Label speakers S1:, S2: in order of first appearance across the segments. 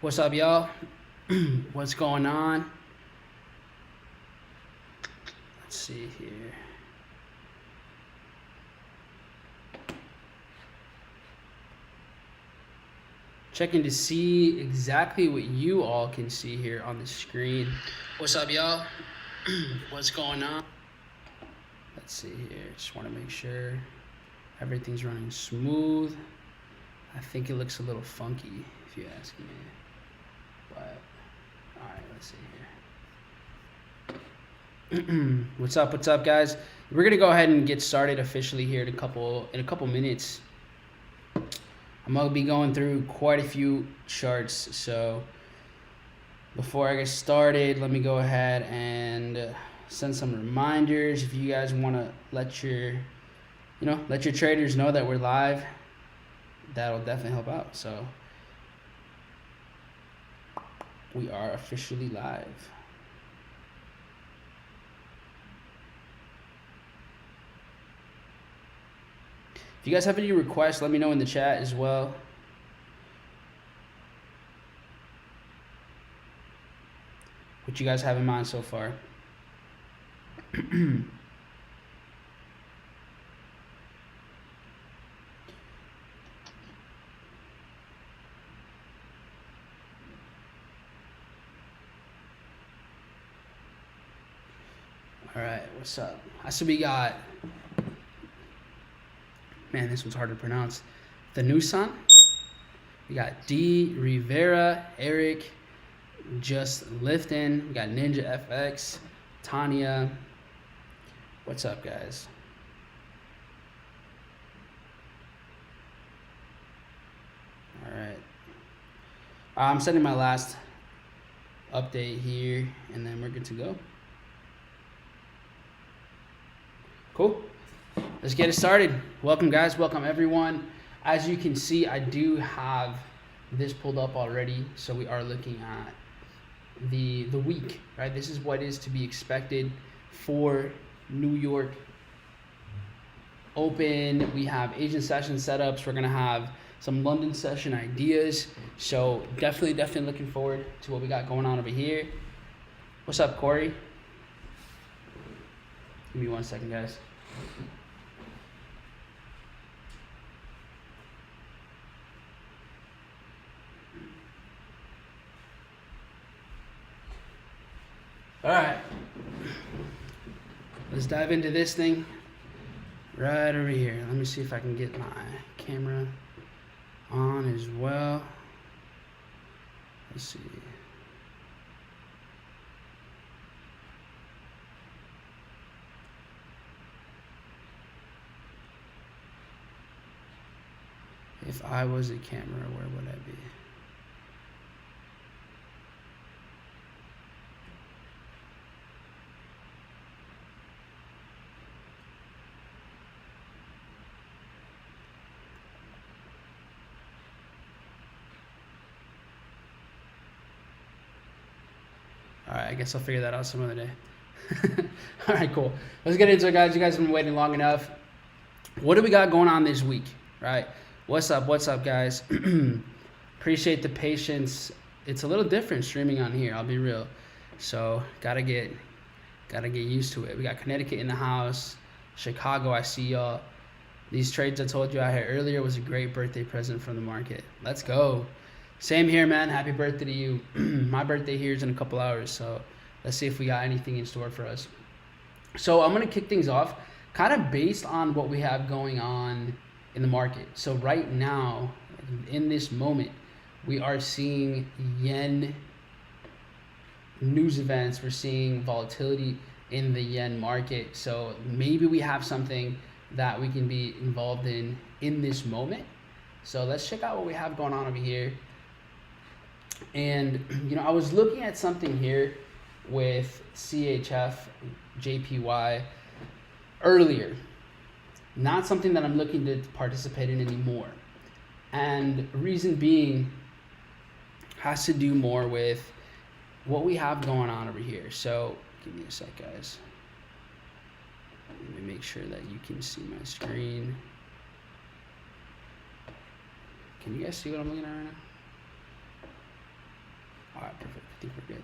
S1: What's up, y'all? What's going on? Let's see here. Checking to see exactly what you all can see here on the screen. What's up, y'all? What's going on? Let's see here. Just want to make sure everything's running smooth. I think it looks a little funky, if you ask me. But all right, let's see here. What's up, guys? We're gonna go ahead and get started officially here in a couple minutes. I'm gonna be going through quite a few charts, so before I get started, let me go ahead and send some reminders. If you guys want to let your traders know that we're live, that'll definitely help out. So we are officially live. If you guys have any requests, let me know in the chat as well. What you guys have in mind so far. All right, what's up? I see we got, man, this one's hard to pronounce. The Nusan. We got D, Rivera, Eric, Just Lifting. We got Ninja FX, Tanya. What's up, guys? All right. I'm sending my last update here, and then we're good to go. Cool. Let's get it started. Welcome, guys. Welcome, everyone. As you can see, I do have this pulled up already. So we are looking at the week, right? This is what is to be expected for New York Open. We have Asian session setups. We're going to have some London session ideas. So definitely looking forward to what we got going on over here. What's up, Corey? Give me 1 second, guys. All right, let's dive into this thing right over here. Let me see if I can get my camera on as well. Let's see. If I was a camera, where would I be? All right, I guess I'll figure that out some other day. All right, cool. Let's get into it, guys. You guys have been waiting long enough. What do we got going on this week, right? What's up, guys? Appreciate the patience. It's a little different streaming on here, I'll be real. So gotta get used to it. We got Connecticut in the house, Chicago, I see y'all. These trades I told you I had earlier was a great birthday present from the market. Let's go. Same here, man. Happy birthday to you. My birthday here is in a couple hours, so let's see if we got anything in store for us. So I'm gonna kick things off kind of based on what we have going on in the market. So right now, in this moment, we are seeing yen news events. We're seeing volatility in the yen market. So maybe we have something that we can be involved in this moment. So let's check out what we have going on over here. And, I was looking at something here with CHFJPY earlier. Not something that I'm looking to participate in anymore. And reason being has to do more with what we have going on over here. So give me a sec, guys. Let me make sure that you can see my screen. Can you guys see what I'm looking at right now? All right, perfect. I think we're good.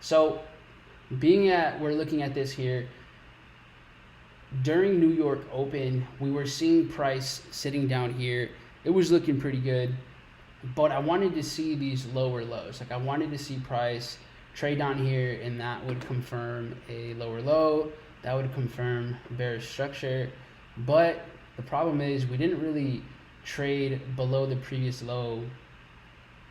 S1: So we're looking at this here. During New York Open, we were seeing price sitting down here. It was looking pretty good, but I wanted to see these lower lows. Like I wanted to see price trade down here, and that would confirm a lower low. That would confirm bearish structure. But the problem is we didn't really trade below the previous low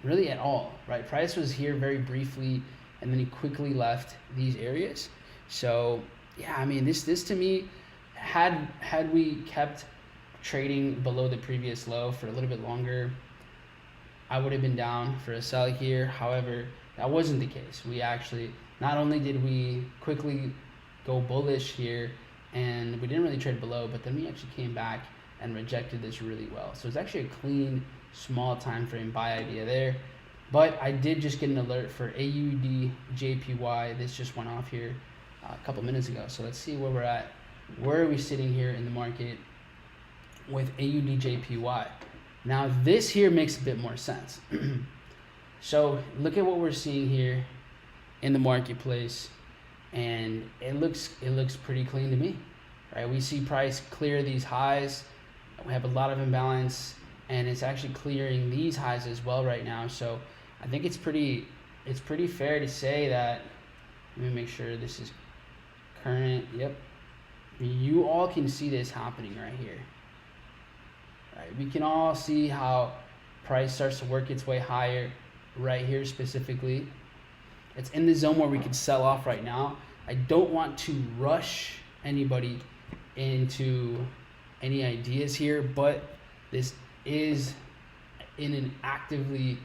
S1: really at all, right? Price was here very briefly, and then he quickly left these areas. So yeah, I mean, this to me, had we kept trading below the previous low for a little bit longer, I would have been down for a sell here. However, that wasn't the case. We actually, not only did we quickly go bullish here and we didn't really trade below, but then we actually came back and rejected this really well. So it's actually a clean, small time frame buy idea there. But I did just get an alert for AUDJPY. This just went off here a couple minutes ago. So let's see where we're at. Where are we sitting here in the market with AUDJPY? Now this here makes a bit more sense. So look at what we're seeing here in the marketplace, and it looks pretty clean to me, right? We see price clear these highs. We have a lot of imbalance, and it's actually clearing these highs as well right now. So I think it's pretty fair to say that, let me make sure this is current. Yep. You all can see this happening right here. Right? We can all see how price starts to work its way higher right here specifically. It's in the zone where we could sell off right now. I don't want to rush anybody into any ideas here, but this is in an actively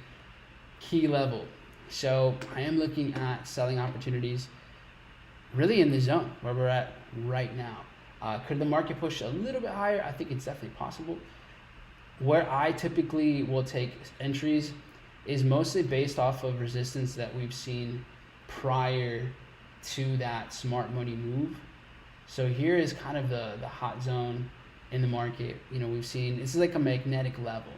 S1: key level. So I am looking at selling opportunities really in the zone where we're at right now. Could the market push a little bit higher? I think it's definitely possible. Where I typically will take entries is mostly based off of resistance that we've seen prior to that smart money move. So here is kind of the hot zone in the market. You know, we've seen, this is like a magnetic level.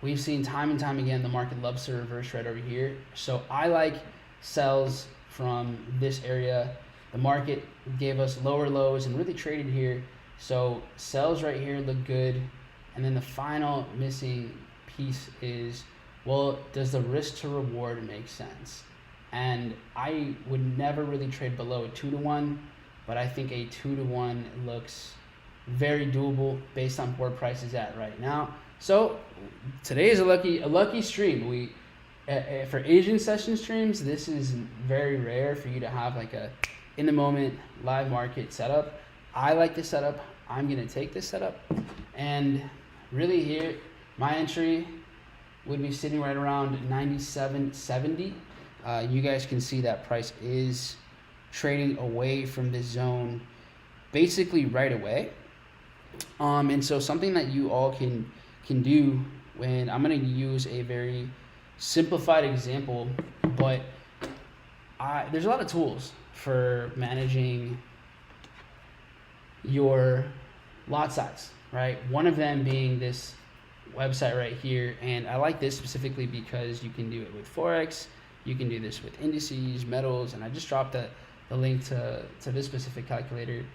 S1: We've seen time and time again, the market loves to reverse right over here. So I like sells from this area. The market gave us lower lows and really traded here. So sells right here look good. And then the final missing piece is, well, does the risk to reward make sense? And I would never really trade below a 2-to-1, but I think a 2-to-1 looks very doable based on where price is at right now. So today is a lucky stream. We for Asian session streams, this is very rare for you to have like a in the moment live market setup. I like this setup. I'm gonna take this setup, and really here my entry would be sitting right around 97.70. You guys can see that price is trading away from this zone basically right away. And so something that you all can do, when I'm going to use a very simplified example, but there's a lot of tools for managing your lot size, right? One of them being this website right here, and I like this specifically because you can do it with forex, you can do this with indices, metals, and I just dropped the link to this specific calculator.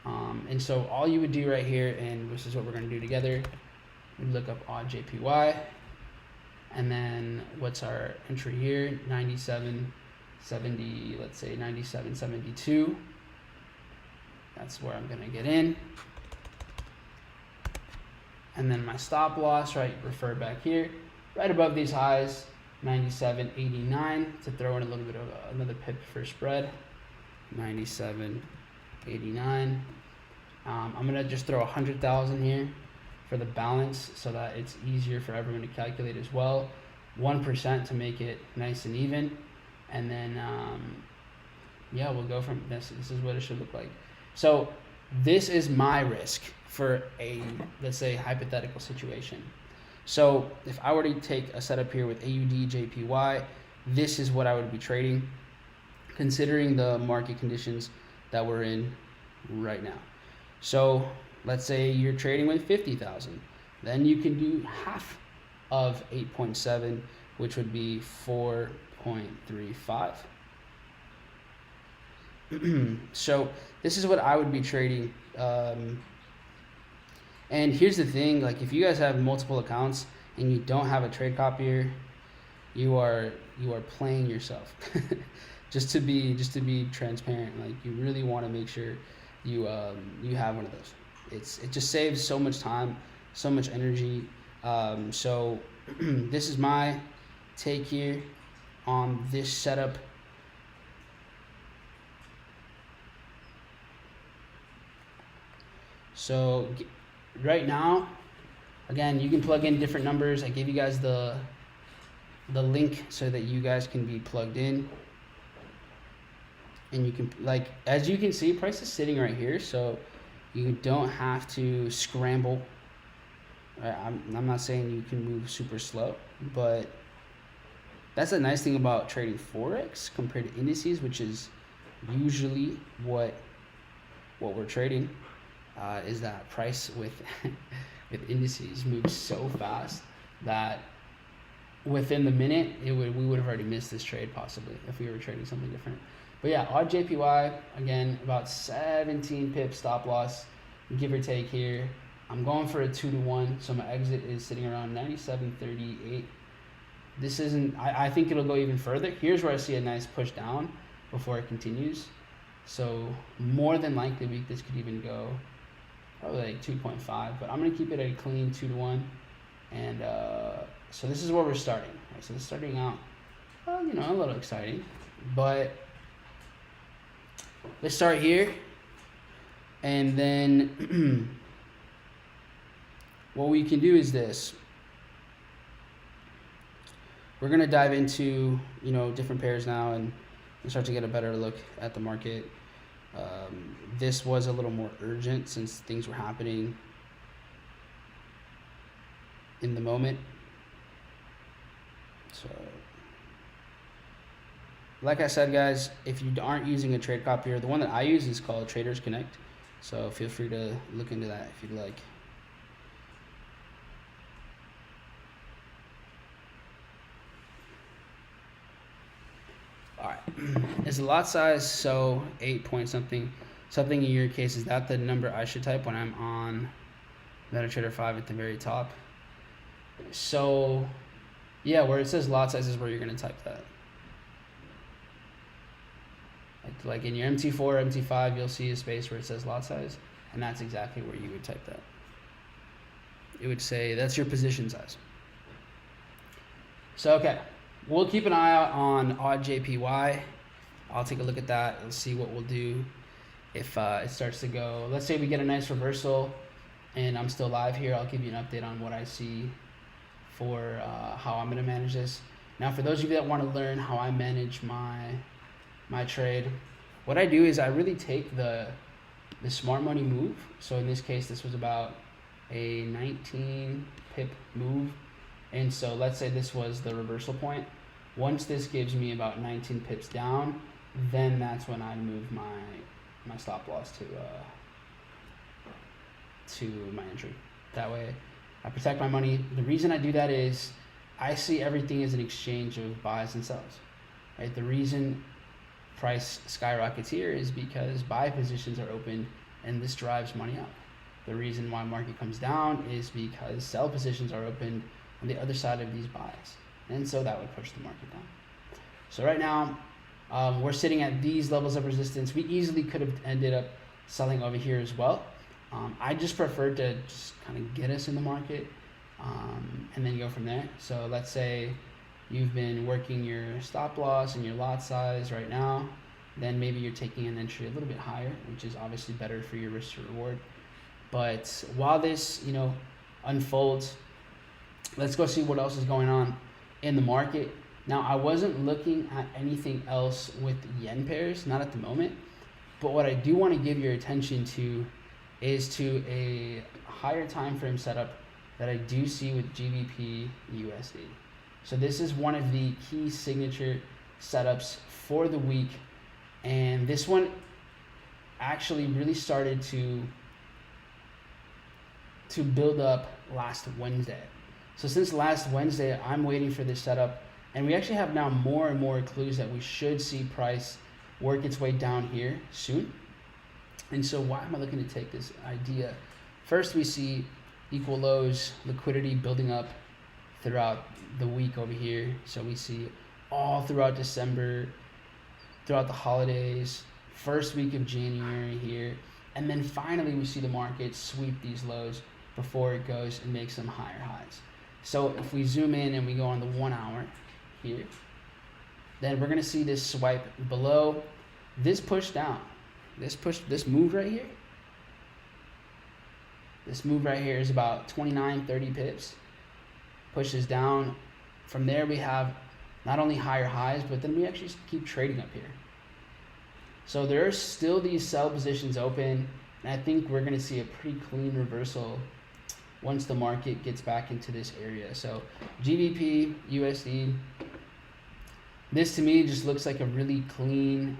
S1: And so all you would do right here, and this is what we're going to do together, we look up AUDJPY, and then what's our entry here? 97.70, let's say 97.72. That's where I'm going to get in. And then my stop loss, right, refer back here, right above these highs, 97.89, to throw in a little bit of another pip for spread, 97.89. I'm going to just throw 100,000 here for the balance so that it's easier for everyone to calculate as well. 1% to make it nice and even. And then, yeah, we'll go from this. This is what it should look like. So this is my risk for a, let's say, hypothetical situation. So if I were to take a setup here with AUDJPY, this is what I would be trading, considering the market conditions that we're in right now. So let's say you're trading with 50,000, then you can do half of 8.7, which would be 4.35. So this is what I would be trading. And here's the thing, like if you guys have multiple accounts and you don't have a trade copier, you are playing yourself. just to be transparent, like you really want to make sure you have one of those. It just saves so much time, so much energy. So this is my take here on this setup. So right now, again, you can plug in different numbers. I gave you guys the link so that you guys can be plugged in. And you can, like, as you can see, price is sitting right here, so you don't have to scramble. I'm not saying you can move super slow, but that's a nice thing about trading forex compared to indices, which is usually what we're trading. Is that price with indices moves so fast that within the minute we would have already missed this trade possibly if we were trading something different. But yeah, AUDJPY, again, about 17 pips stop loss, give or take here. I'm going for a 2-to-1, so my exit is sitting around 97.38. This isn't, I think it'll go even further. Here's where I see a nice push down before it continues. So more than likely, this could even go probably like 2.5, but I'm going to keep it at a clean 2-to-1. And so this is where we're starting. Right? So this is starting out, a little exciting, but let's start here. And then what we can do is this. We're going to dive into, different pairs now and start to get a better look at the market. This was a little more urgent since things were happening in the moment. So, like I said, guys, if you aren't using a trade copier, the one that I use is called Traders Connect. So feel free to look into that if you'd like. All right, is the lot size so 8 point something in your case? Is that the number I should type when I'm on MetaTrader 5 at the very top? So yeah, where it says lot size is where you're gonna type that. Like in your MT4, MT5, you'll see a space where it says lot size, and that's exactly where you would type that. It would say that's your position size. So okay. We'll keep an eye out on AUDJPY. I'll take a look at that and see what we'll do if it starts to go. Let's say we get a nice reversal and I'm still live here. I'll give you an update on what I see for how I'm going to manage this. Now, for those of you that want to learn how I manage my trade, what I do is I really take the smart money move. So in this case, this was about a 19 pip move. And so let's say this was the reversal point. Once this gives me about 19 pips down, then that's when I move my stop loss to my entry. That way I protect my money. The reason I do that is I see everything as an exchange of buys and sells. Right? The reason price skyrockets here is because buy positions are open and this drives money up. The reason why market comes down is because sell positions are opened on the other side of these buys, and so that would push the market down. So right now we're sitting at these levels of resistance. We easily could have ended up selling over here as well. I just prefer to just kind of get us in the market and then go from there. So let's say you've been working your stop loss and your lot size right now, then maybe you're taking an entry a little bit higher, which is obviously better for your risk to reward. But while this unfolds, let's go see what else is going on in the market. Now, I wasn't looking at anything else with yen pairs, not at the moment. But what I do want to give your attention to is to a higher time frame setup that I do see with GBPUSD. So this is one of the key signature setups for the week. And this one actually really started to build up last Wednesday. So since last Wednesday, I'm waiting for this setup And we actually have now more and more clues that we should see price work its way down here soon. And so why am I looking to take this idea? First, we see equal lows, liquidity building up throughout the week over here. So we see all throughout December, throughout the holidays, first week of January here. And then finally we see the market sweep these lows before it goes and makes some higher highs. So if we zoom in and we go on the 1 hour here, then we're gonna see this swipe below, this push down, this move right here. This move right here is about 29, 30 pips, pushes down. From there we have not only higher highs, but then we actually keep trading up here. So there are still these sell positions open, and I think we're gonna see a pretty clean reversal once the market gets back into this area. So GBP, USD, this to me just looks like a really clean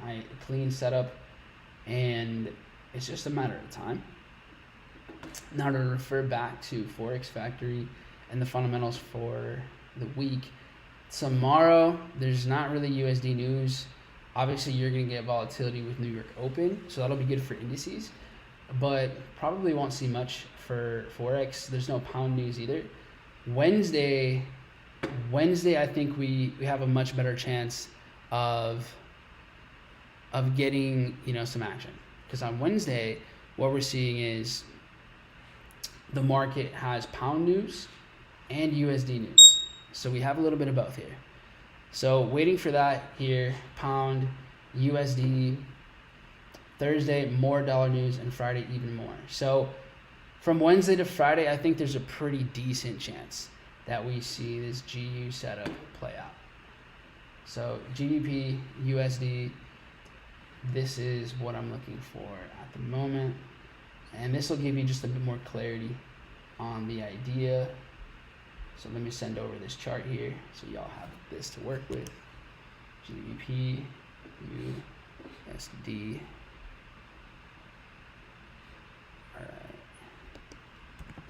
S1: setup, and it's just a matter of time. Now to refer back to Forex Factory and the fundamentals for the week. Tomorrow, there's not really USD news. Obviously, you're going to get volatility with New York Open, so that'll be good for indices, but probably won't see much for Forex. There's no pound news either. Wednesday, I think we have a much better chance of getting, some action. Because on Wednesday, what we're seeing is the market has pound news and USD news. So we have a little bit of both here. So waiting for that here, pound, USD, Thursday, more dollar news, and Friday, even more. So from Wednesday to Friday, I think there's a pretty decent chance that we see this GU setup play out. So GBP, USD, this is what I'm looking for at the moment. And this will give you just a bit more clarity on the idea. So let me send over this chart here so y'all have this to work with. GBP, USD. All right.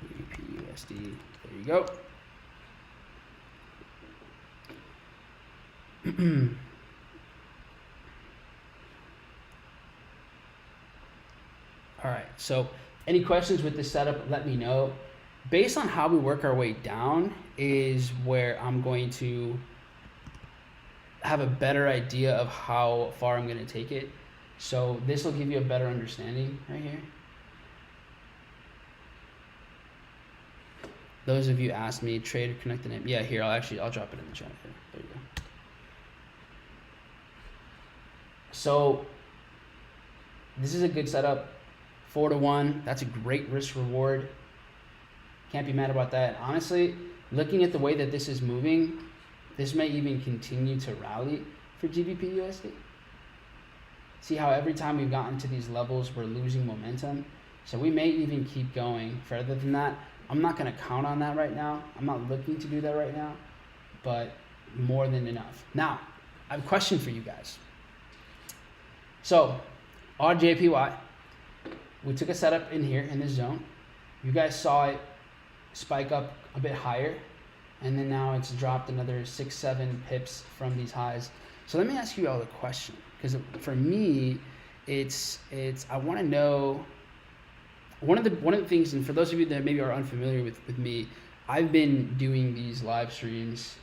S1: GBP, USD. There you go. All right. So any questions with this setup, let me know. Based on how we work our way down is where I'm going to have a better idea of how far I'm going to take it. So this will give you a better understanding right here. Those of you asked me, trade or connect the name. Yeah, here, I'll drop it in the chat here. There you go. So this is a good setup. 4-to-1, that's a great risk reward. Can't be mad about that. Honestly, looking at the way that this is moving, this may even continue to rally for GBPUSD. See how every time we've gotten to these levels, we're losing momentum. So we may even keep going further than that. I'm not going to count on that right now. I'm not looking to do that right now, but more than enough. Now, I have a question for you guys. So, AUDJPY, we took a setup in here in this zone. You guys saw it spike up a bit higher, and then now it's dropped another 6-7 pips from these highs. So let me ask you all a question, because for me, it's I want to know one of the things, and for those of you that maybe are unfamiliar with me, I've been doing these live streams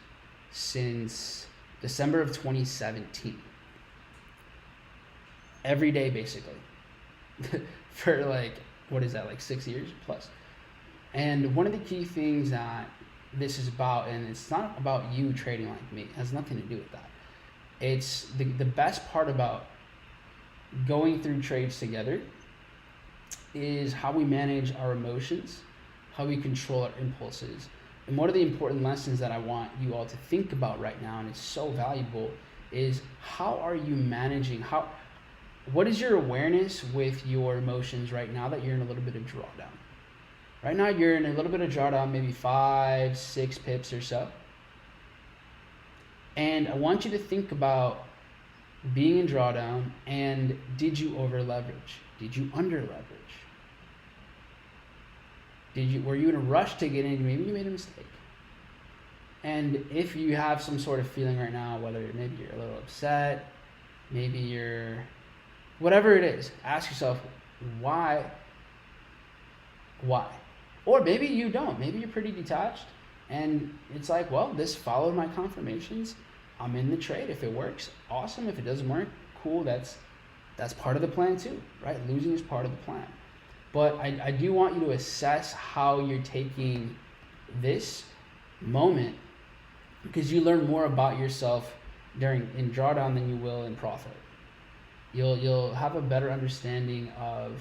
S1: since December of 2017. Every day, basically. For like, what is that, like 6 years plus. And one of the key things that this is about, and it's not about you trading like me, it has nothing to do with that. It's the best part about going through trades together is how we manage our emotions, how we control our impulses. And one of the important lessons that I want you all to think about right now, and it's so valuable, is how are you managing, what is your awareness with your emotions right now that you're in a little bit of drawdown? Right now you're in a little bit of drawdown, maybe 5-6 pips or so. And I want you to think about being in drawdown, and did you over leverage? Did you under leverage? Were you in a rush to get in? Maybe you made a mistake. And if you have some sort of feeling right now, whether maybe you're a little upset, maybe you're, whatever it is, ask yourself, why? Or maybe you don't. Maybe you're pretty detached and it's like, well, this followed my confirmations. I'm in the trade. If it works, awesome. If it doesn't work, cool. That's part of the plan too, right? Losing is part of the plan. But I do want you to assess how you're taking this moment, because you learn more about yourself in drawdown than you will in profit. You'll have a better understanding of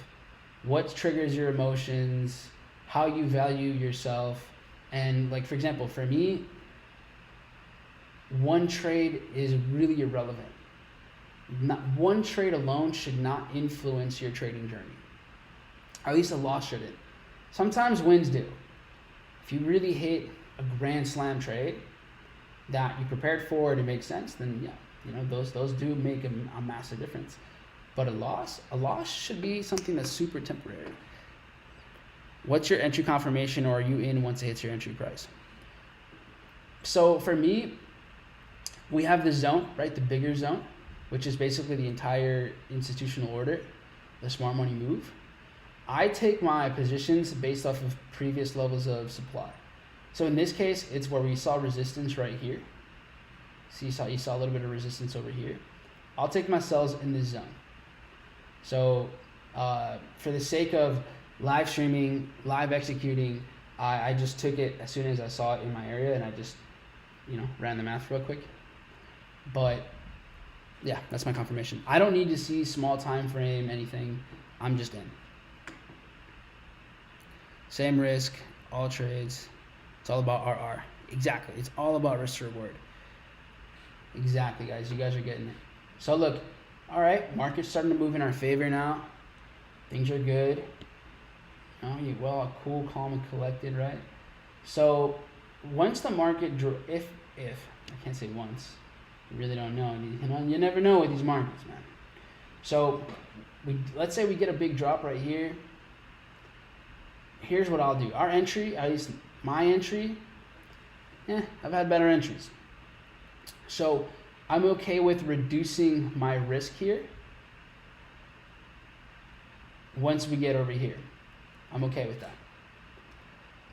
S1: what triggers your emotions, how you value yourself. And like, for example, for me, one trade is really irrelevant. Not one trade alone should not influence your trading journey. Or at least a loss shouldn't. Sometimes wins do. If you really hit a grand slam trade that you prepared for and it makes sense, then yeah, those do make a massive difference. But a loss should be something that's super temporary. What's your entry confirmation, or are you in once it hits your entry price? So for me, we have the zone, right? The bigger zone, which is basically the entire institutional order, the smart money move. I take my positions based off of previous levels of supply. So in this case, it's where we saw resistance right here. So you saw a little bit of resistance over here. I'll take my sells in this zone. So for the sake of live streaming, live executing, I just took it as soon as I saw it in my area, and I just ran the math real quick. But yeah, that's my confirmation. I don't need to see small time frame, anything. I'm just in. Same risk, all trades. It's all about RR. Exactly. It's all about risk to reward. Exactly, guys. You guys are getting it. So look, all right, market's starting to move in our favor now. Things are good. Well, cool, calm, and collected, right? So once the market, if I can't say once, you really don't know. You never know with these markets, man. So let's say we get a big drop right here. Here's what I'll do. Our entry, at least my entry, I've had better entries. So I'm okay with reducing my risk here once we get over here. I'm okay with that.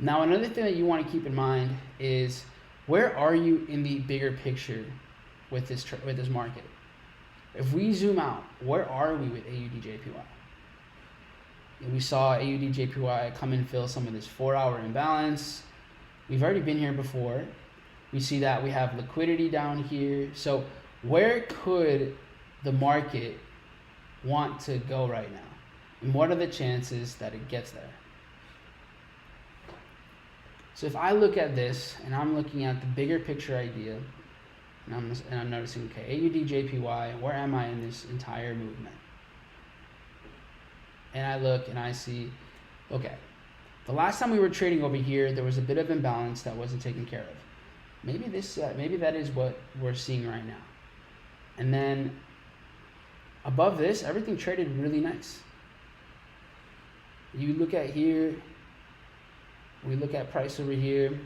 S1: Now, another thing that you want to keep in mind is, where are you in the bigger picture with this market? If we zoom out, where are we with AUDJPY? We saw AUDJPY come and fill some of this 4-hour imbalance. We've already been here before. We see that we have liquidity down here. So where could the market want to go right now? And what are the chances that it gets there? So if I look at this and I'm looking at the bigger picture idea, and I'm noticing, okay, AUDJPY, where am I in this entire movement? And I look and I see, okay, the last time we were trading over here, there was a bit of imbalance that wasn't taken care of. Maybe that is what we're seeing right now. And then above this, everything traded really nice. You look at here, we look at price over here.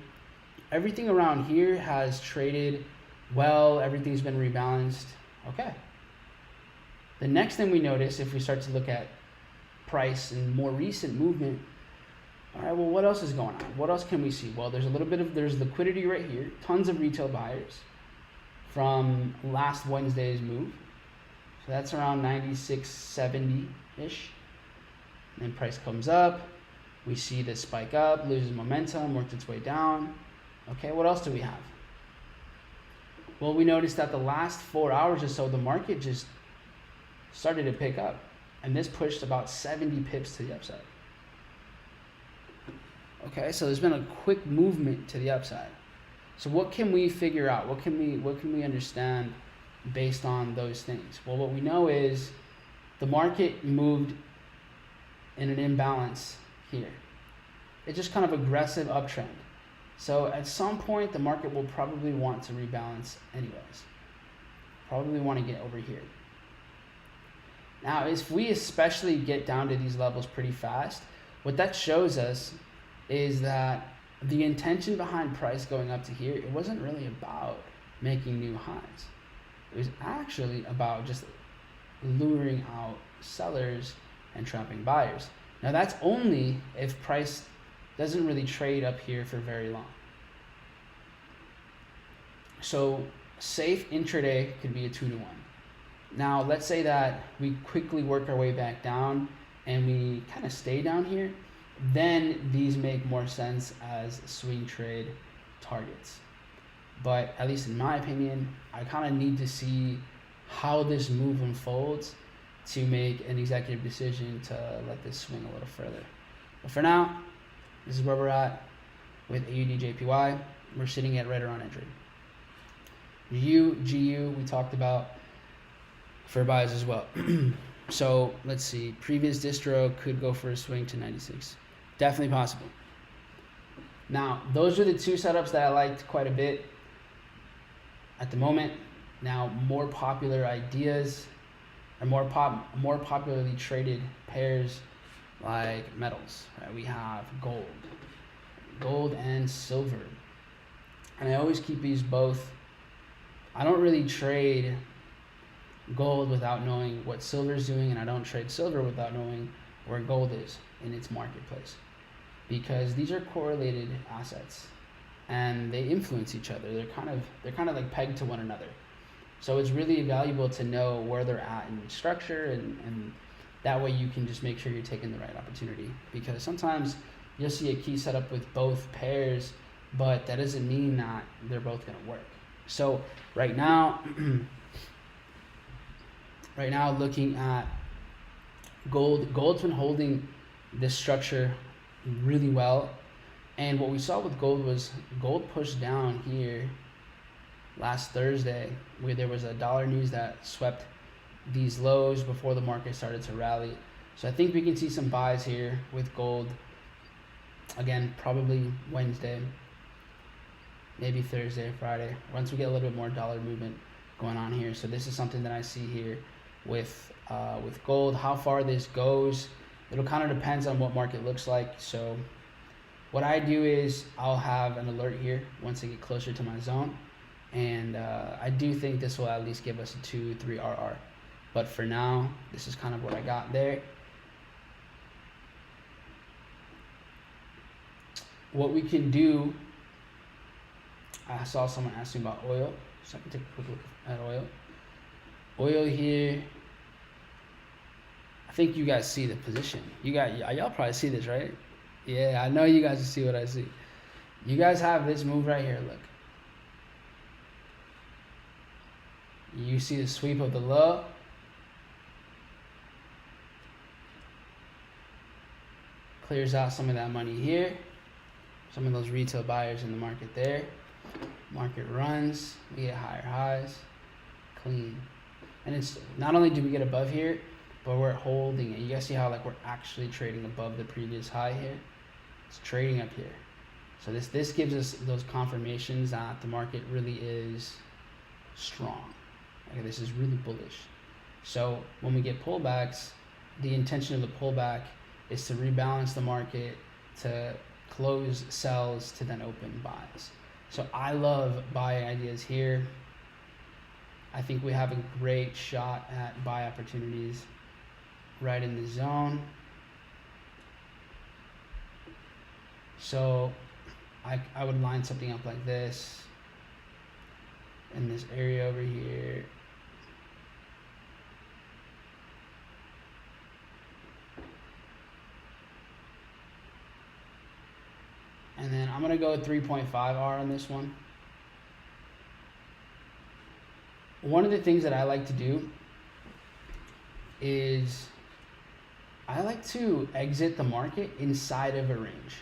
S1: Everything around here has traded well. Everything's been rebalanced. Okay. The next thing we notice, if we start to look at price and more recent movement, all right, well, what else is going on? What else can we see? Well, there's liquidity right here. Tons of retail buyers from last Wednesday's move. So that's around 96.70-ish. Then price comes up. We see this spike up, loses momentum, worked its way down. Okay, what else do we have? Well, we noticed that the last 4 hours or so, the market just started to pick up. And this pushed about 70 pips to the upside. Okay, so there's been a quick movement to the upside. So what can we figure out? What can we understand based on those things? Well, what we know is the market moved in an imbalance here. It's just kind of aggressive uptrend. So at some point, the market will probably want to rebalance anyways. Probably want to get over here. Now, if we especially get down to these levels pretty fast, what that shows us is that the intention behind price going up to here, it wasn't really about making new highs. It was actually about just luring out sellers and trapping buyers. Now that's only if price doesn't really trade up here for very long. So safe intraday could be a 2-to-1. Now let's say that we quickly work our way back down and we kind of stay down here, then these make more sense as swing trade targets. But at least in my opinion, I kind of need to see how this move unfolds to make an executive decision to let this swing a little further. But for now, this is where we're at with AUDJPY. We're sitting at right around entry. GU, we talked about for buys as well. So let's see, previous distro could go for a swing to 96. Definitely possible. Now, those are the two setups that I liked quite a bit at the moment. Now, more popular ideas or more popularly traded pairs like metals, right? We have gold and silver. And I always keep these both. I don't really trade gold without knowing what silver is doing, and I don't trade silver without knowing where gold is in its marketplace, because these are correlated assets and they influence each other. They're kind of like pegged to one another. So it's really valuable to know where they're at in structure, and that way you can just make sure you're taking the right opportunity, because sometimes you'll see a key setup with both pairs, but that doesn't mean that they're both going to work. So right now looking at gold's been holding this structure really well. And what we saw with gold was gold pushed down here last Thursday, where there was a dollar news that swept these lows before the market started to rally. So I think we can see some buys here with gold. Again, probably Wednesday, maybe Thursday, Friday, once we get a little bit more dollar movement going on here. So this is something that I see here with gold. How far this goes, it'll kind of depends on what market looks like. So what I do is I'll have an alert here once I get closer to my zone, and I do think this will at least give us a 2-3 RR. But for now, this is kind of what I got there. What we can do, I saw someone asking about oil, so I can take a quick look at oil. Oil here, I think you guys see the position. Y'all probably see this, right? Yeah, I know you guys see what I see. You guys have this move right here, look. You see the sweep of the low. Clears out some of that money here. Some of those retail buyers in the market there. Market runs, we get higher highs, clean. And it's not only do we get above here, but we're holding it. You guys see how like we're actually trading above the previous high here? It's trading up here. So this gives us those confirmations that the market really is strong. Okay, this is really bullish. So when we get pullbacks, the intention of the pullback is to rebalance the market, to close sells, to then open buys. So I love buy ideas here. I think we have a great shot at buy opportunities right in the zone. So I would line something up like this in this area over here. And then I'm gonna go 3.5 R on this one. One of the things that I like to do is I like to exit the market inside of a range.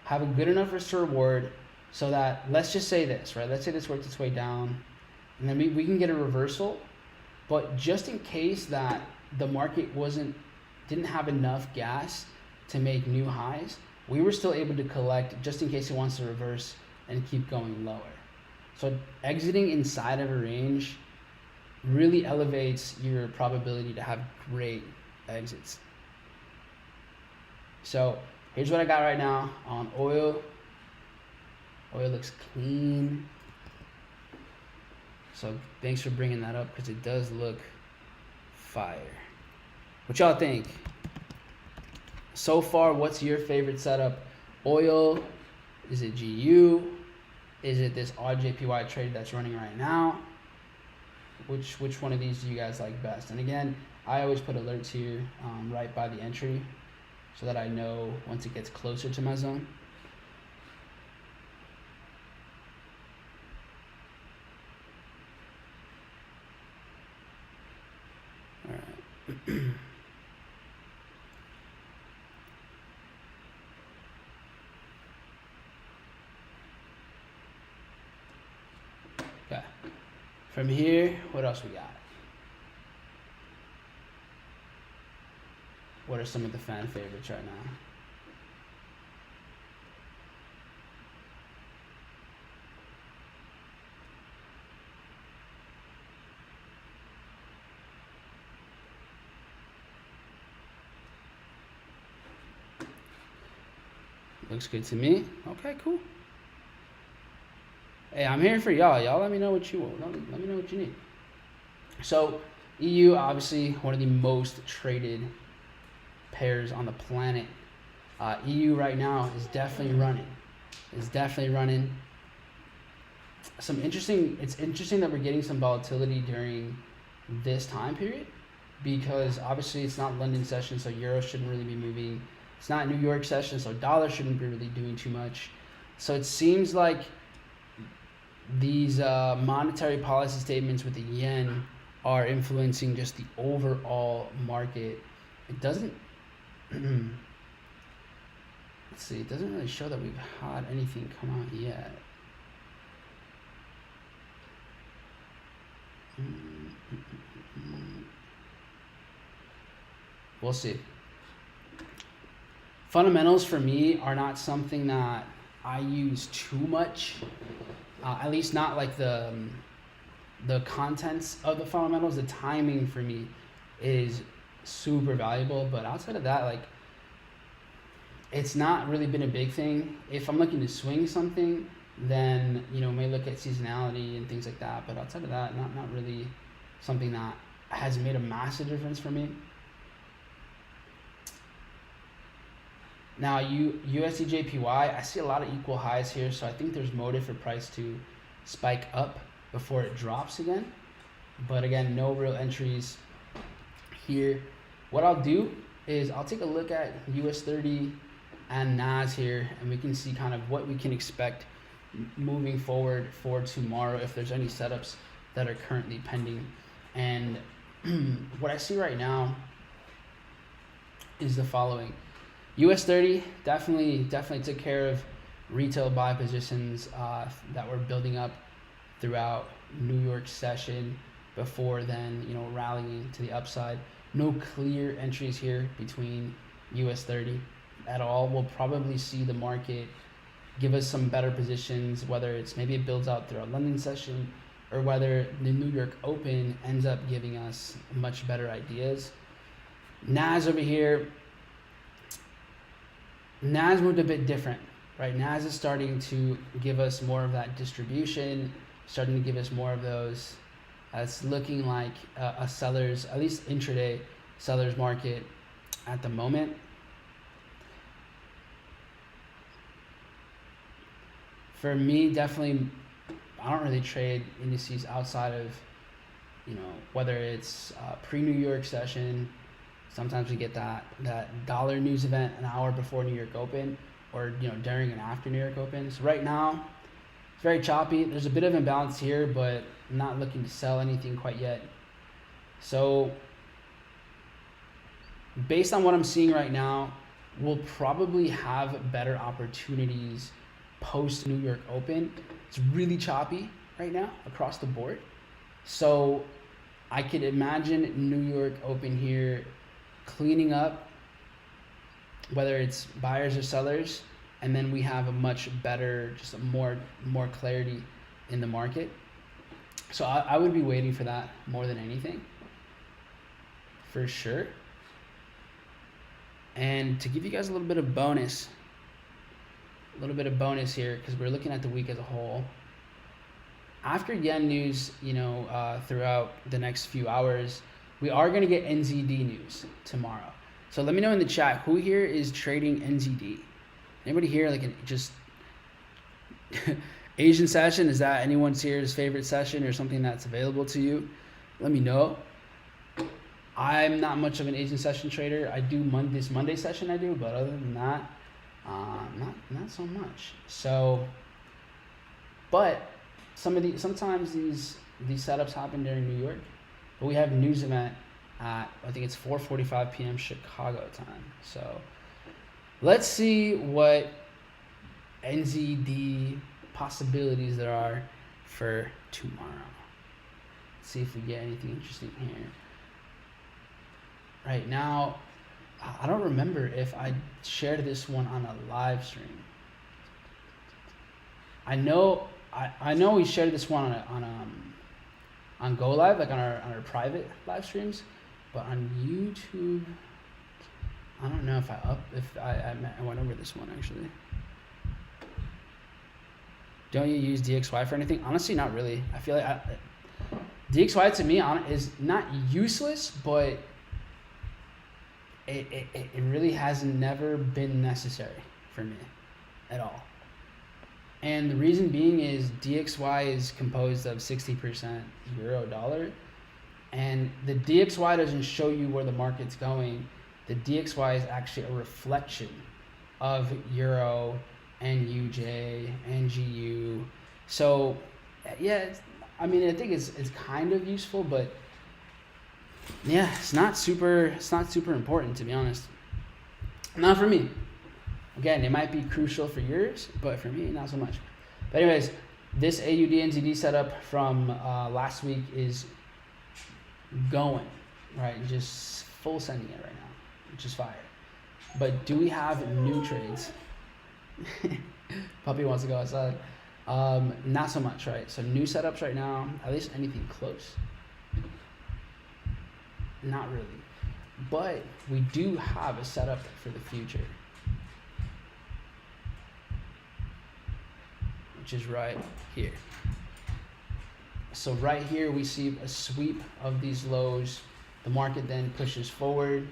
S1: Have a good enough risk to reward so that, let's just say this, right? Let's say this worked its way down and then we can get a reversal, but just in case that the market didn't have enough gas to make new highs, we were still able to collect just in case it wants to reverse and keep going lower. So exiting inside of a range really elevates your probability to have great exits. So Here's what I got right now on oil. Oil looks clean. So thanks for bringing that up because it does look fire. What y'all think? So far, what's your favorite setup? Oil? Is it GU? Is it this AUDJPY trade that's running right now? Which one of these do you guys like best? And again, I always put alerts here right by the entry so that I know once it gets closer to my zone. All right. Okay. From here, what else we got? What are some of the fan favorites right now? Looks good to me. Okay, cool. Hey, I'm here for y'all. Y'all let me know what you want. Let me know what you need. So, EU, obviously, one of the most traded pairs on the planet. EU right now is definitely running. It's interesting that we're getting some volatility during this time period because obviously it's not London session, so euro shouldn't really be moving. It's not New York session, so dollar shouldn't be really doing too much. So it seems like these monetary policy statements with the yen are influencing just the overall market. It doesn't, let's see, it doesn't really show that we've had anything come out yet. We'll see. Fundamentals for me are not something that I use too much, at least not like the contents of the fundamentals. The timing for me is super valuable, but outside of that, like, it's not really been a big thing. If I'm looking to swing something, then, you know, may look at seasonality and things like that, but outside of that, not really something that has made a massive difference for me. Now, USDJPY, I see a lot of equal highs here, so I think there's motive for price to spike up before it drops again. But again, no real entries here. What I'll do is I'll take a look at US 30 and NAS here, and we can see kind of what we can expect moving forward for tomorrow if there's any setups that are currently pending. And what I see right now is the following. US 30 definitely took care of retail buy positions that were building up throughout New York session before then, you know, rallying to the upside. No clear entries here between US 30 at all. We'll probably see the market give us some better positions, whether it's maybe it builds out throughout London session or whether the New York Open ends up giving us much better ideas. NAS over here, NAS moved a bit different, right? NAS is starting to give us more of that distribution, starting to give us more of those. It's looking like a seller's, at least intraday seller's market at the moment. For me, definitely, I don't really trade indices outside of, you know, whether it's pre-New York session. Sometimes we get that dollar news event an hour before New York Open, or, you know, during and after New York Open. So right now, it's very choppy. There's a bit of imbalance here, but I'm not looking to sell anything quite yet. So based on what I'm seeing right now, we'll probably have better opportunities post New York Open. It's really choppy right now across the board. So I could imagine New York Open here cleaning up, whether it's buyers or sellers, and then we have a much better, just a more clarity in the market. So I would be waiting for that more than anything, for sure. And to give you guys a little bit of bonus here, because we're looking at the week as a whole. After yen news, throughout the next few hours, we are going to get NZD news tomorrow. So let me know in the chat, who here is trading NZD? Anybody here just Asian session? Is that anyone's here's favorite session or something that's available to you? Let me know. I'm not much of an Asian session trader. I do this Monday session I do, but other than that, not so much. So, but sometimes these setups happen during New York, but we have a news event at, I think it's 4:45 p.m. Chicago time. So let's see what NZD possibilities there are for tomorrow. Let's see if we get anything interesting here. Right now, I don't remember if I shared this one on a live stream. I know we shared this one on Go Live, like on our private live streams, but on YouTube, I don't know if I went over this one actually. Don't you use DXY for anything? Honestly, not really. I feel like DXY to me is not useless, but it really has never been necessary for me at all. And the reason being is DXY is composed of 60% euro dollar, and the DXY doesn't show you where the market's going. The DXY is actually a reflection of euro and UJ and GU. So yeah, I think it's kind of useful, but yeah, it's not super important, to be honest. Not for me. Again, it might be crucial for yours, but for me, not so much. But anyways, this AUDNZD setup from last week is going, right? Just full sending it right now, which is fire. But do we have new trades? Puppy wants to go outside. Not so much, right? So new setups right now, at least anything close. Not really. But we do have a setup for the future, which is right here. So right here we see a sweep of these lows. The market then pushes forward.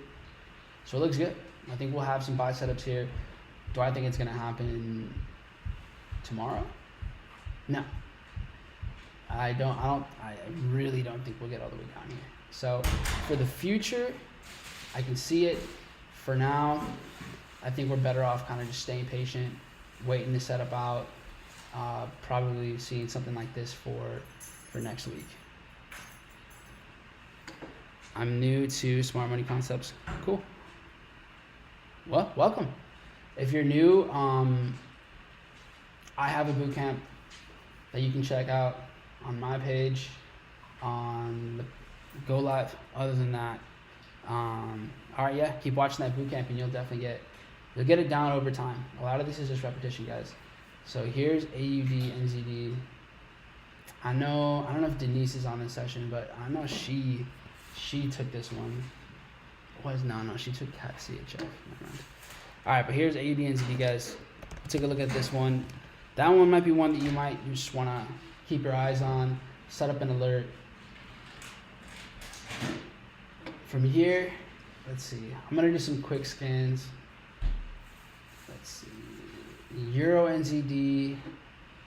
S1: So it looks good. I think we'll have some buy setups here. Do I think it's gonna happen tomorrow? No. I really don't think we'll get all the way down here. So for the future, I can see it. For now, I think we're better off kind of just staying patient, waiting to set up out, probably seeing something like this for next week. I'm new to smart money concepts. Cool. Well, welcome. If you're new, I have a bootcamp that you can check out on my page on the Go Live. Other than that, all right, yeah, keep watching that bootcamp and you'll get it down over time. A lot of this is just repetition, guys. So here's AUDNZD. I don't know if Denise is on this session, but I know she took this one. No, she took CAD CHF. Never mind. All right, but here's AUDNZD, guys. Take a look at this one. That one might be one that you might just want to keep your eyes on. Set up an alert. From here, let's see. I'm going to do some quick scans. Let's see. Euro NZD.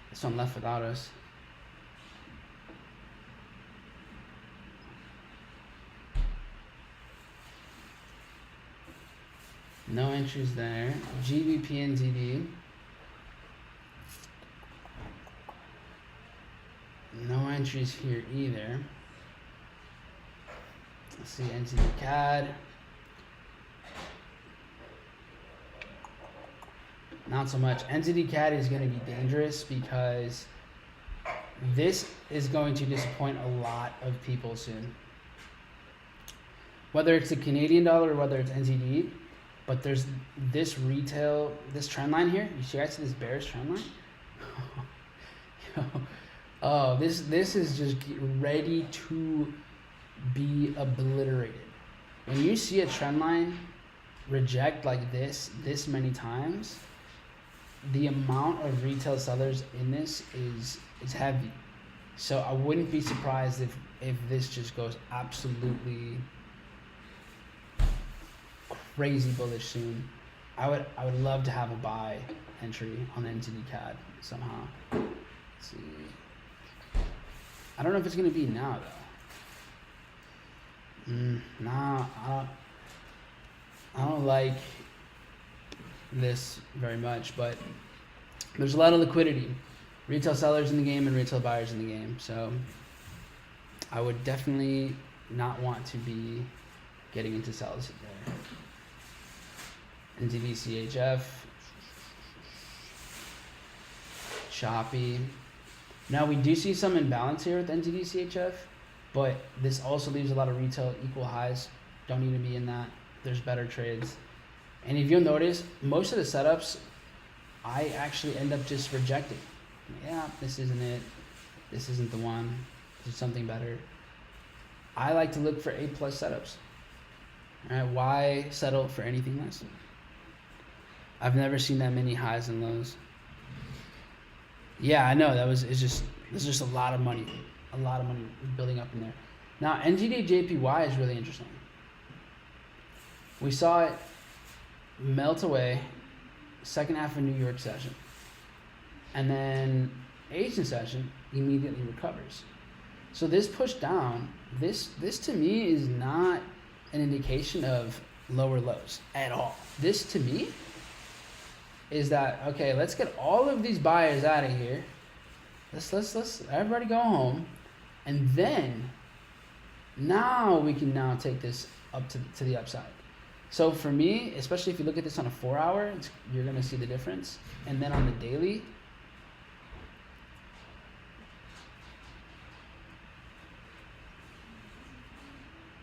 S1: This one left without us. No entries there. GBPUSD. No entries here either. Let's see, NZDCAD. Not so much. NZDCAD is going to be dangerous because this is going to disappoint a lot of people soon. Whether it's the Canadian dollar or whether it's NZD, but there's this trend line here. You guys see this bearish trend line? Oh, this is just ready to be obliterated. When you see a trend line reject like this many times, the amount of retail sellers in this is heavy. So I wouldn't be surprised if this just goes absolutely crazy bullish soon. I would love to have a buy entry on the NZDCAD somehow. Let's see. I don't know if it's gonna be now though. Nah, I don't like this very much, but there's a lot of liquidity. Retail sellers in the game and retail buyers in the game. So I would definitely not want to be getting into sells there. NZDCHF, choppy. Now we do see some imbalance here with NZDCHF, but this also leaves a lot of retail equal highs. Don't need to be in that. There's better trades. And if you'll notice, most of the setups, I actually end up just rejecting. Yeah, this isn't it. This isn't the one. There's something better. I like to look for A+ setups. All right, why settle for anything less? I've never seen that many highs and lows. Yeah, I know there's just a lot of money building up in there. Now NZDJPY is really interesting. We saw it melt away second half of New York session, and then Asian session immediately recovers. So this push down, this to me is not an indication of lower lows at all. This to me is that, okay, let's get all of these buyers out of here. Let's everybody go home, and then now we can now take this up to the upside. So for me, especially if you look at this on a 4 hour, you're gonna see the difference. And then on the daily,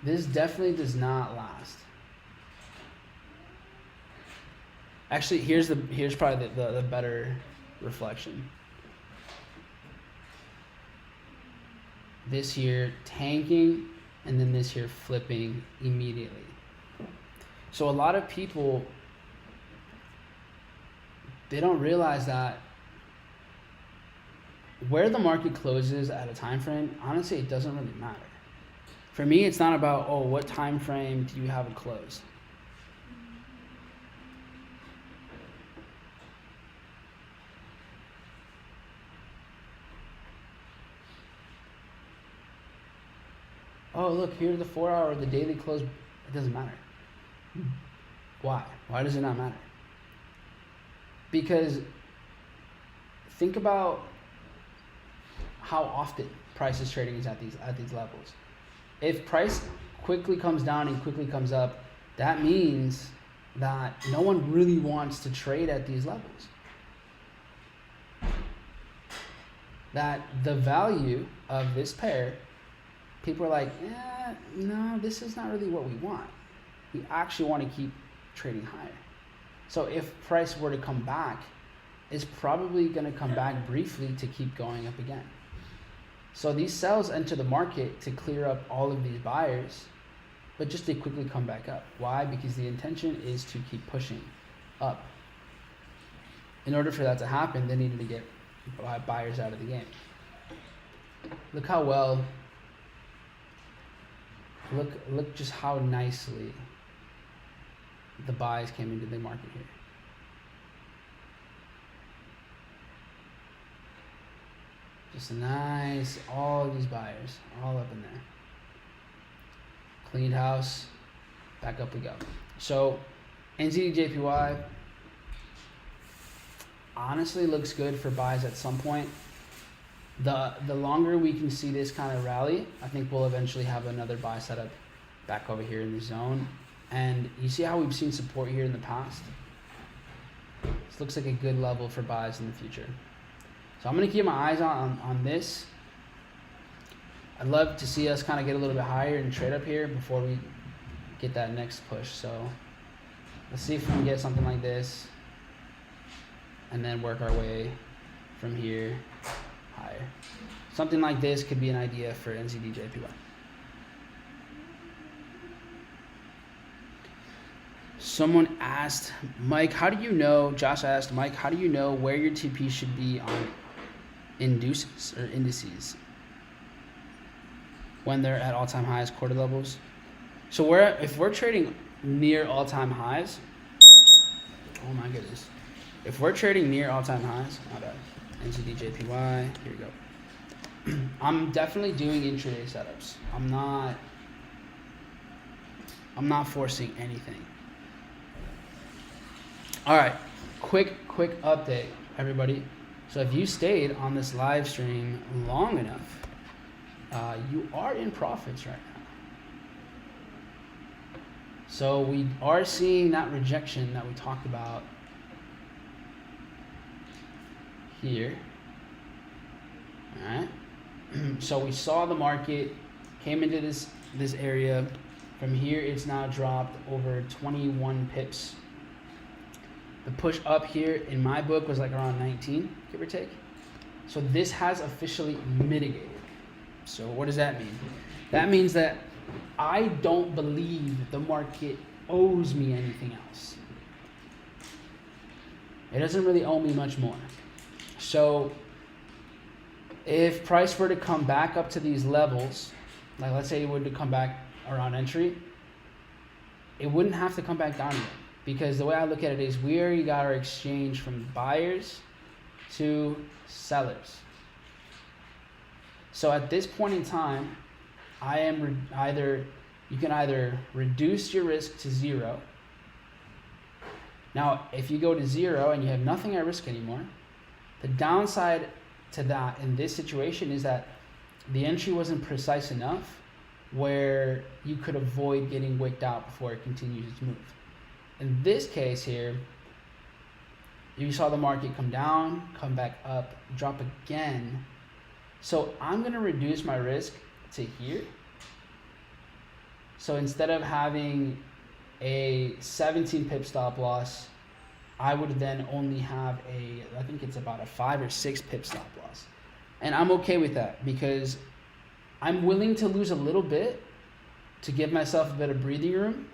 S1: this definitely does not last. Actually, here's probably the better reflection. This here tanking, and then this here flipping immediately. So a lot of people, they don't realize that where the market closes at a time frame, honestly, it doesn't really matter. For me, it's not about, oh, what time frame do you have a close? Oh, look, here's the 4 hour, the daily close. It doesn't matter. Why? Why does it not matter? Because think about how often price is trading is at these levels. If price quickly comes down and quickly comes up, that means that no one really wants to trade at these levels. That the value of this pair, people are like, no, this is not really what we want. We actually want to keep trading higher. So if price were to come back, it's probably going to come back briefly to keep going up again. So these sells enter the market to clear up all of these buyers, but just to quickly come back up. Why? Because the intention is to keep pushing up. In order for that to happen, they needed to get buyers out of the game. Look how well, look just how nicely the buys came into the market here. Just a nice, all these buyers, all up in there. Cleaned house, back up we go. So NZDJPY honestly looks good for buys at some point. The longer we can see this kind of rally, I think we'll eventually have another buy setup back over here in the zone. And you see how we've seen support here in the past? This looks like a good level for buys in the future. So I'm going to keep my eyes on this. I'd love to see us kind of get a little bit higher and trade up here before we get that next push. So let's see if we can get something like this and then work our way from here higher. Something like this could be an idea for NZDJPY. Someone asked, Mike, how do you know, Josh asked, Mike, how do you know where your TP should be on indices when they're at all-time highs, quarter levels? So if we're trading near all-time highs, oh my goodness. If we're trading near all-time highs, my bad, NZDJPY, here we go. I'm definitely doing intraday setups. I'm not forcing anything. All right, quick update, everybody. So if you stayed on this live stream long enough, you are in profits right now. So we are seeing that rejection that we talked about here. All right. So we saw the market came into this area. From here, it's now dropped over 21 pips. The push up here in my book was like around 19, give or take. So this has officially mitigated. So what does that mean? That means that I don't believe the market owes me anything else. It doesn't really owe me much more. So if price were to come back up to these levels, like let's say it were to come back around entry, it wouldn't have to come back down yet. Because the way I look at it is we already got our exchange from buyers to sellers. So at this point in time, I am you can either reduce your risk to 0. Now, if you go to 0 and you have nothing at risk anymore, the downside to that in this situation is that the entry wasn't precise enough where you could avoid getting wicked out before it continues its move. In this case here, you saw the market come down, come back up, drop again. So I'm going to reduce my risk to here. So instead of having a 17 pip stop loss, I would then only have I think it's about a 5 or 6 pip stop loss. And I'm okay with that because I'm willing to lose a little bit to give myself a bit of breathing room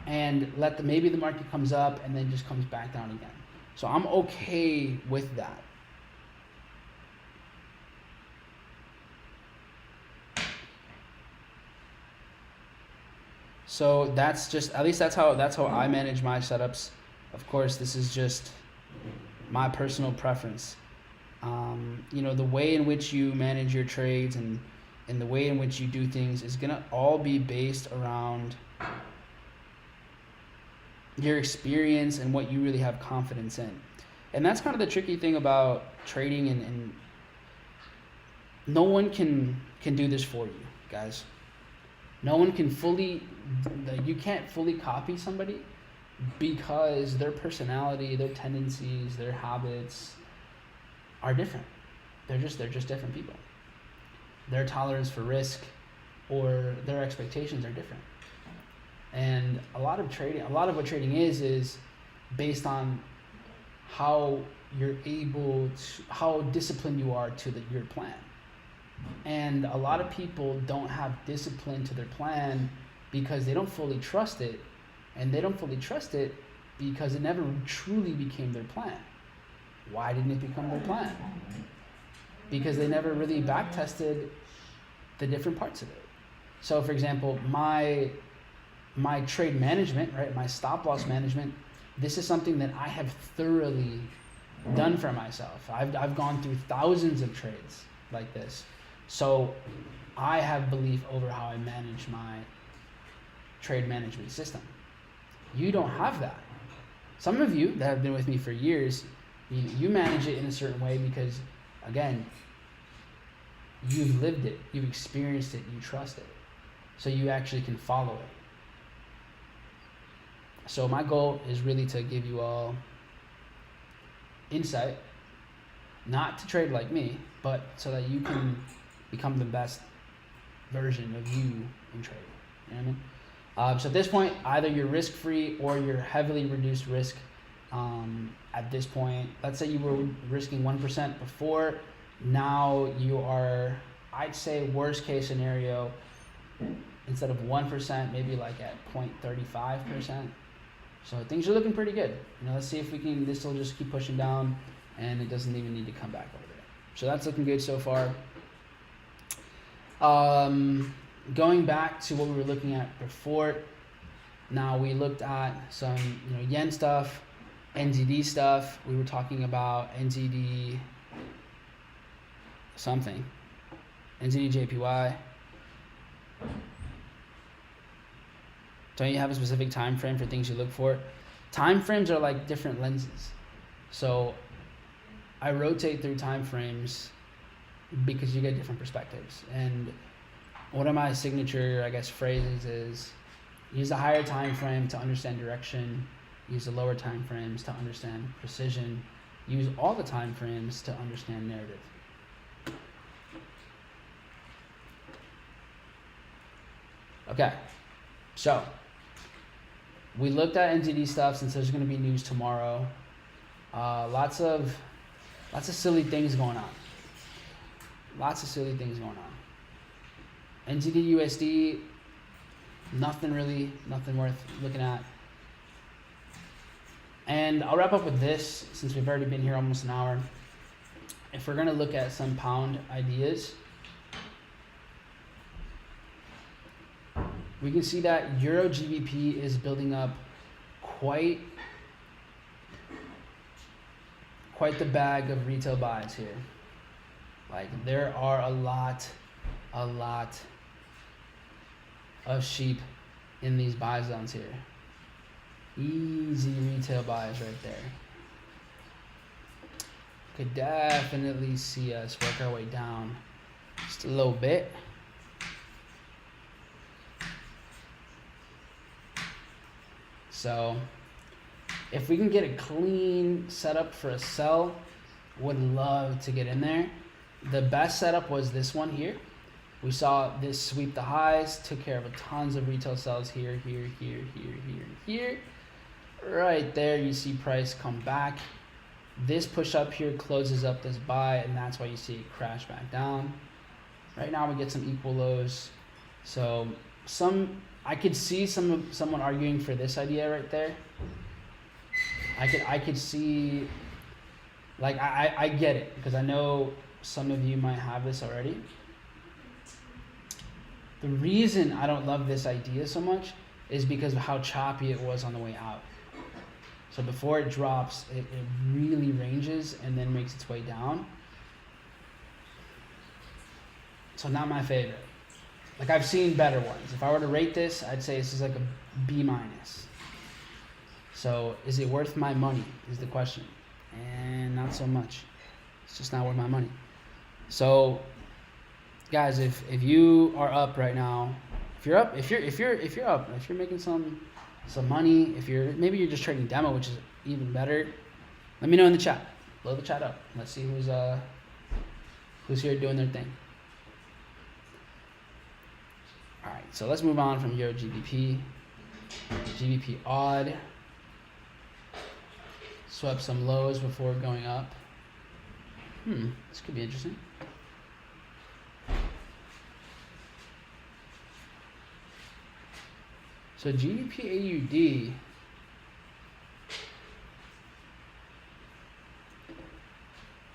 S1: and maybe the market comes up and then just comes back down again. So I'm okay with that. So that's just, at least that's how I manage my setups. Of course, this is just my personal preference. The way in which you manage your trades and the way in which you do things is gonna all be based around your experience and what you really have confidence in. And that's kind of the tricky thing about trading, and no one can do this for you, guys. No one can you can't fully copy somebody because their personality, their tendencies, their habits are different. They're just different people. Their tolerance for risk or their expectations are different. And a lot of what trading is based on how how disciplined you are to your plan. And a lot of people don't have discipline to their plan because they don't fully trust it. And they don't fully trust it because it never truly became their plan. Why didn't it become their plan? Because they never really back tested the different parts of it. So for example, my trade management, right, my stop loss management, this is something that I have thoroughly done for myself. I've gone through thousands of trades like this. So I have belief over how I manage my trade management system. You don't have that. Some of you that have been with me for years, you manage it in a certain way because, again, you've lived it, you've experienced it, you trust it. So you actually can follow it. So my goal is really to give you all insight, not to trade like me, but so that you can become the best version of you in trading. You know what I mean? So at this point, either you're risk-free or you're heavily reduced risk. At this point, let's say you were risking 1% before, now you are, I'd say worst case scenario, instead of 1%, maybe like at 0.35%. So things are looking pretty good. You know, let's see if we can, this will just keep pushing down and it doesn't even need to come back over there. So that's looking good so far. Going back to what we were looking at before, now we looked at some, you know, yen stuff, NZD stuff. We were talking about NZD something, NZDJPY. Don't you have a specific time frame for things you look for? Time frames are like different lenses. So I rotate through time frames because you get different perspectives. And one of my signature, I guess, phrases is use the higher time frame to understand direction, use the lower time frames to understand precision, use all the time frames to understand narrative. Okay, so we looked at NZD stuff since there's going to be news tomorrow. Lots of silly things going on. Lots of silly things going on. NZDUSD, nothing worth looking at. And I'll wrap up with this since we've already been here almost an hour. If we're going to look at some pound ideas, we can see that EURGBP is building up quite the bag of retail buys here. Like there are a lot of sheep in these buy zones here. Easy retail buys right there. Could definitely see us work our way down just a little bit. So if we can get a clean setup for a sell, would love to get in there. The best setup was this one here. We saw this sweep the highs, took care of a tons of retail sells here. Right there, you see price come back. This push up here closes up this buy, and that's why you see it crash back down. Right now we get some equal lows. So I could see someone arguing for this idea right there. I could see, like, I get it, because I know some of you might have this already. The reason I don't love this idea so much is because of how choppy it was on the way out. So before it drops, it really ranges and then makes its way down. So not my favorite. Like, I've seen better ones. If I were to rate this, I'd say this is like a B-. So is it worth my money is the question. And not so much. It's just not worth my money. So guys, if you are up right now, if you're up, if you're making some money, maybe you're just trading demo, which is even better, let me know in the chat. Blow the chat up. Let's see who's here doing their thing. All right, so let's move on from EURGBP. GBPAUD swept some lows before going up. This could be interesting. So GBPAUD,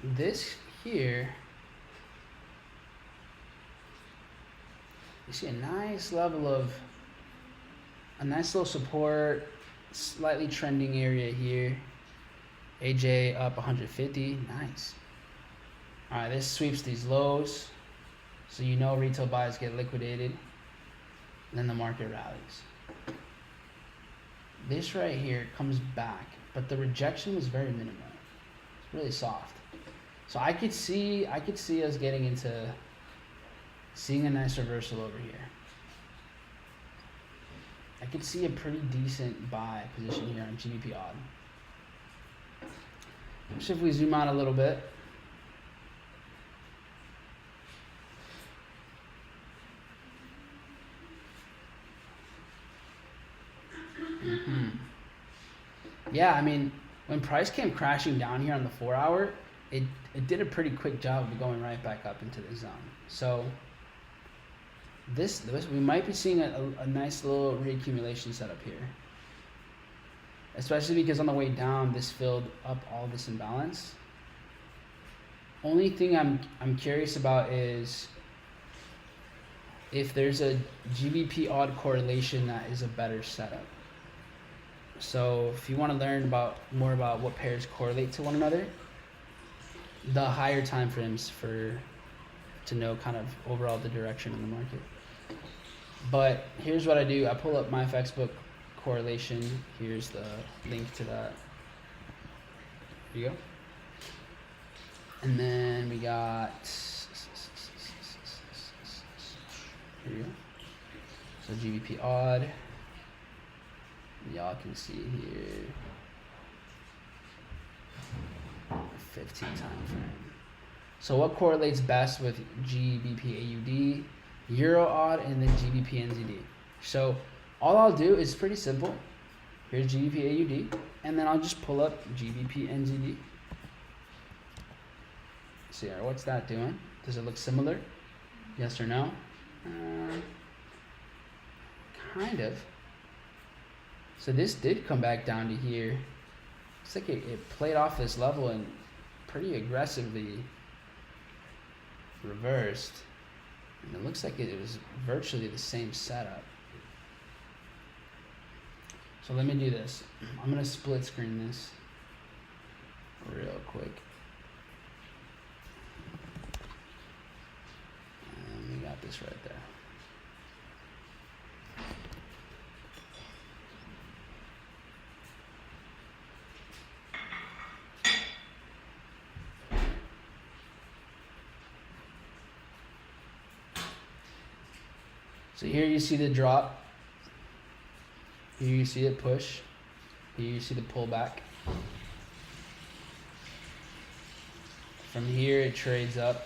S1: this here, you see a nice level of, a nice little support, slightly trending area here. AJ up 150, nice. All right, this sweeps these lows. So you know retail buys get liquidated, and then the market rallies. This right here comes back, but the rejection was very minimal. It's really soft. So I could see us getting into seeing a nice reversal over here. I could see a pretty decent buy position here on GBPAUD. So if we zoom out a little bit, yeah, I mean, when price came crashing down here on the 4 hour, it did a pretty quick job of going right back up into the zone. So this we might be seeing a nice little reaccumulation setup here. especially because on the way down, this filled up all this imbalance. Only thing I'm curious about is if there's a GBPAUD correlation that is a better setup. So if you want to learn more about what pairs correlate to one another, the higher time frames to know kind of overall the direction in the market. But here's what I do. I pull up my FX book correlation. Here's the link to that. Here you go. And then we got, here you go. So GBPAUD. Y'all can see here. 15 time frame. So what correlates best with GBPAUD, EUROAUD, and then GBPNZD? So all I'll do is pretty simple. Here's GBPAUD, and then I'll just pull up GBPNZD. See, what's that doing? Does it look similar? Yes or no? Kind of. So this did come back down to here. Looks like it played off this level and pretty aggressively reversed. And it looks like it was virtually the same setup. So let me do this. I'm going to split screen this real quick. And we got this right there. So here you see the drop. Here you see it push. Here you see the pullback. From here it trades up.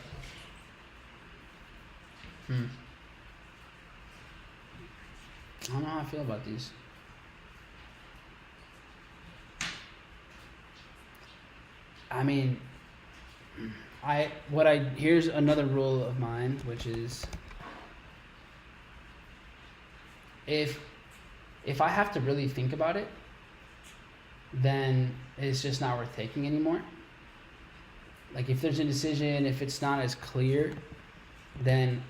S1: I don't know how I feel about these. I mean, here's another rule of mine, which is if I have to really think about it, then it's just not worth taking anymore. Like if there's a decision, if it's not as clear, then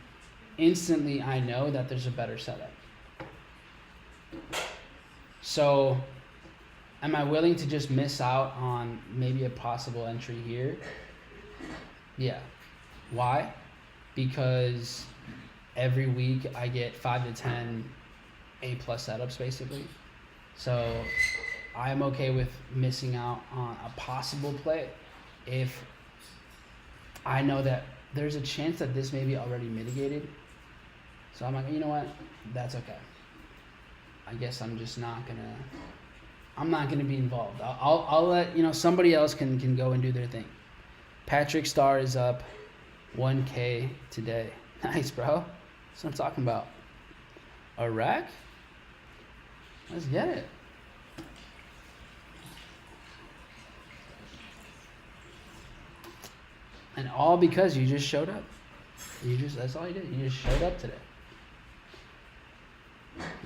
S1: instantly I know that there's a better setup. So am I willing to just miss out on maybe a possible entry here? Yeah. Why? Because every week I get 5 to 10 A+ setups basically. So I'm okay with missing out on a possible play if I know that there's a chance that this may be already mitigated. So I'm like, you know what? That's okay. I guess I'm just not gonna be involved. I'll let somebody else can go and do their thing. Patrick Starr is up 1K today. Nice, bro. That's what I'm talking about. Iraq? Let's get it. And all because you just showed up. That's all you did. You just showed up today.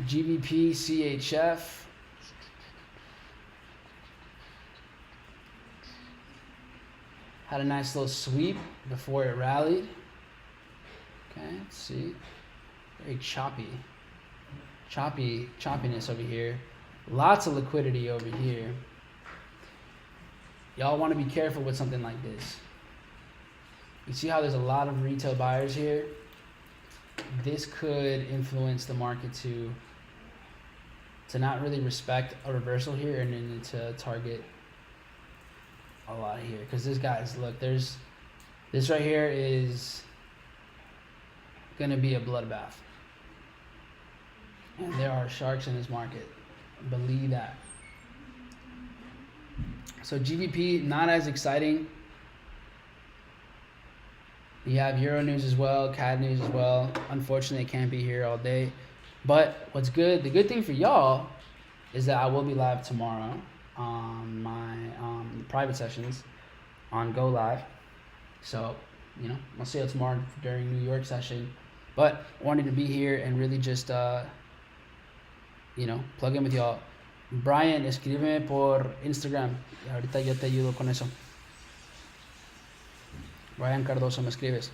S1: GBP, CHF. Had a nice little sweep before it rallied. Okay, let's see. Very choppiness over here. Lots of liquidity over here. Y'all want to be careful with something like this. You see how there's a lot of retail buyers here? This could influence the market to not really respect a reversal here and then to target a lot here. Because this guy's, look, this right here is going to be a bloodbath. And there are sharks in this market. Believe that. So GBP, not as exciting. You have Euro news as well, CAD news as well. Unfortunately, I can't be here all day. But what's good, the good thing for y'all is that I will be live tomorrow on my private sessions on Go Live. So, I'll see you tomorrow during New York session. But I wanted to be here and really just, plug in with y'all. Brian, escríbeme por Instagram. Ahorita yo te ayudo con eso. Brian Cardoso, me escribes.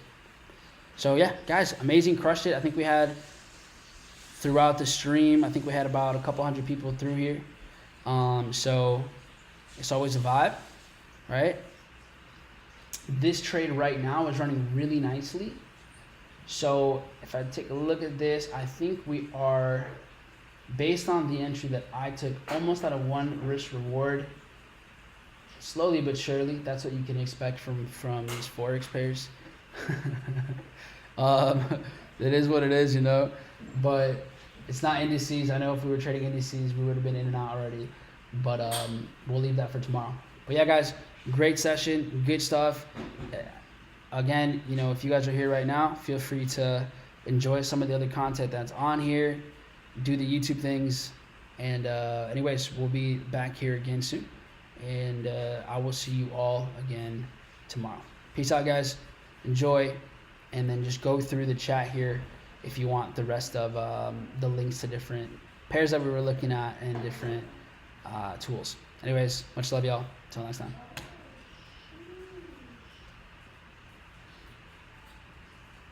S1: So yeah, guys, amazing, crushed it. I think we had throughout the stream, I think we had about a couple hundred people through here. So it's always a vibe, right? This trade right now is running really nicely. So if I take a look at this, I think we are, based on the entry that I took, almost at a 1 risk reward. Slowly but surely, that's what you can expect from these forex pairs. It is what it is, you know, but it's not indices. I know if we were trading indices, we would have been in and out already, but we'll leave that for tomorrow. But yeah, guys, great session, good stuff. Again, you know, if you guys are here right now, feel free to enjoy some of the other content that's on here, do the YouTube things, and anyways, we'll be back here again soon, and I will see you all again tomorrow. Peace out, guys. Enjoy, and then just go through the chat here if you want the rest of the links to different pairs that we were looking at and different tools. Anyways, much love, y'all. Until next time.